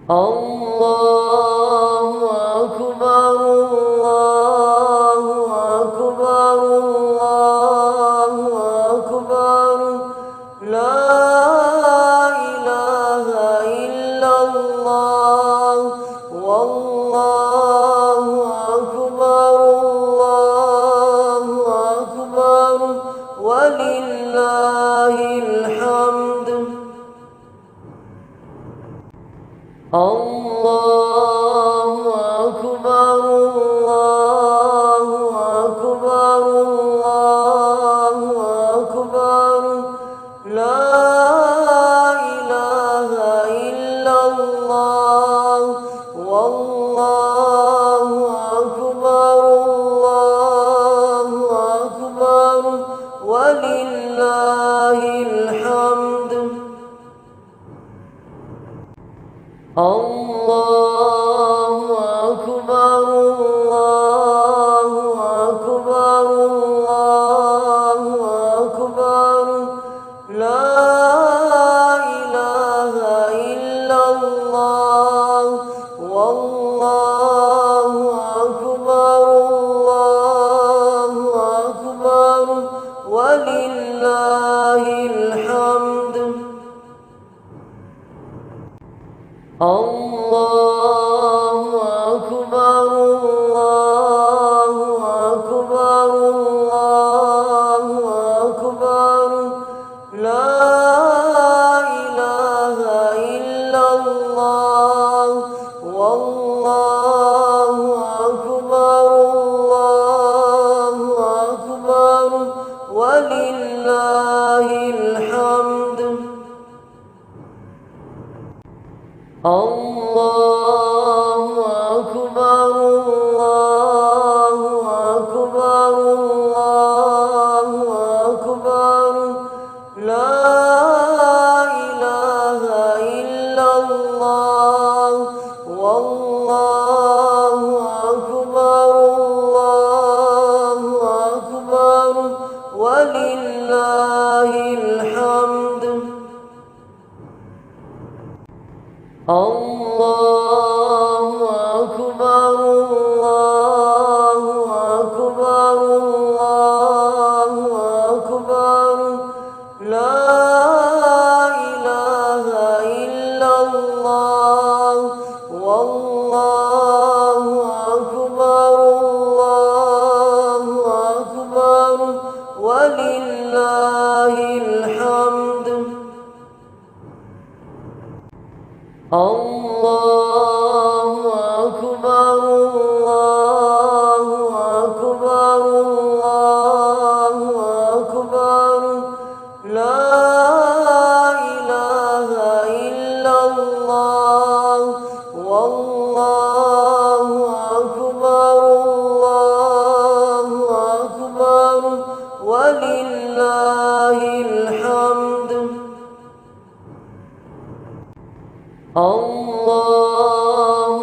الله أكبر الله أكبر الله أكبر لا إله إلا الله والله أكبر الله أكبر ولله الحمد الله أكبر الله أكبر الله أكبر لا إله إلا الله والله أكبر الله أكبر ولله الحمد الله أكبر الله أكبر الله أكبر لا إله إلا الله والله أكبر الله أكبر ولله الحمد الله أكبر الله أكبر الله أكبر لا إله إلا الله والله أكبر الله أكبر ولله الحمد الله أكبر الله أكبر الله أكبر لا إله إلا الله والله أكبر الله أكبر ولله الحمد الله أكبر الله أكبر الله أكبر لا إله إلا الله والله أكبر الله أكبر ولله الحمد الله أكبر الله أكبر الله أكبر لا إله إلا الله والله أكبر الله أكبر ولله الحمد الله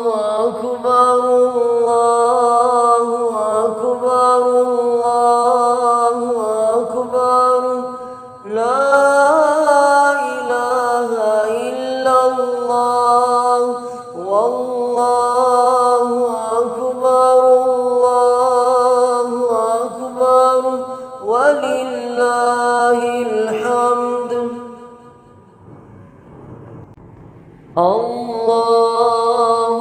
أكبر الله أكبر الله أكبر لا إله إلا الله والله أكبر الله أكبر ولله الحمد الله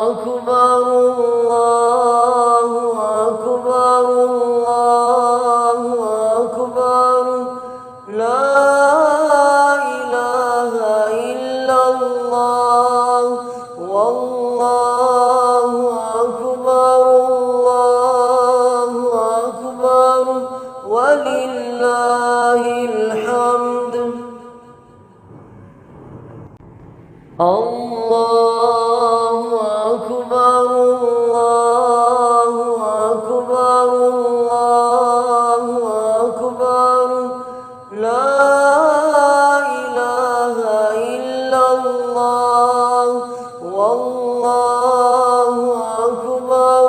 أكبر الله أكبر الله أكبر لا إله إلا الله والله أكبر الله أكبر ولله الحمد الله أكبر الله أكبر الله أكبر لا إله إلا الله والله أكبر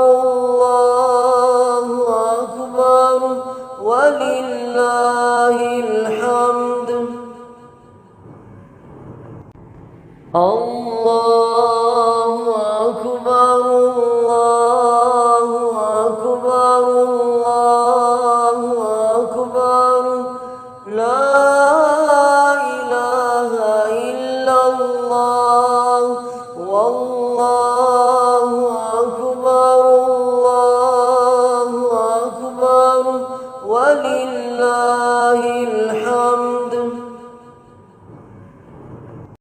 الله أكبر ولله الحمد الله الله والله أكبر الله أكبر ولله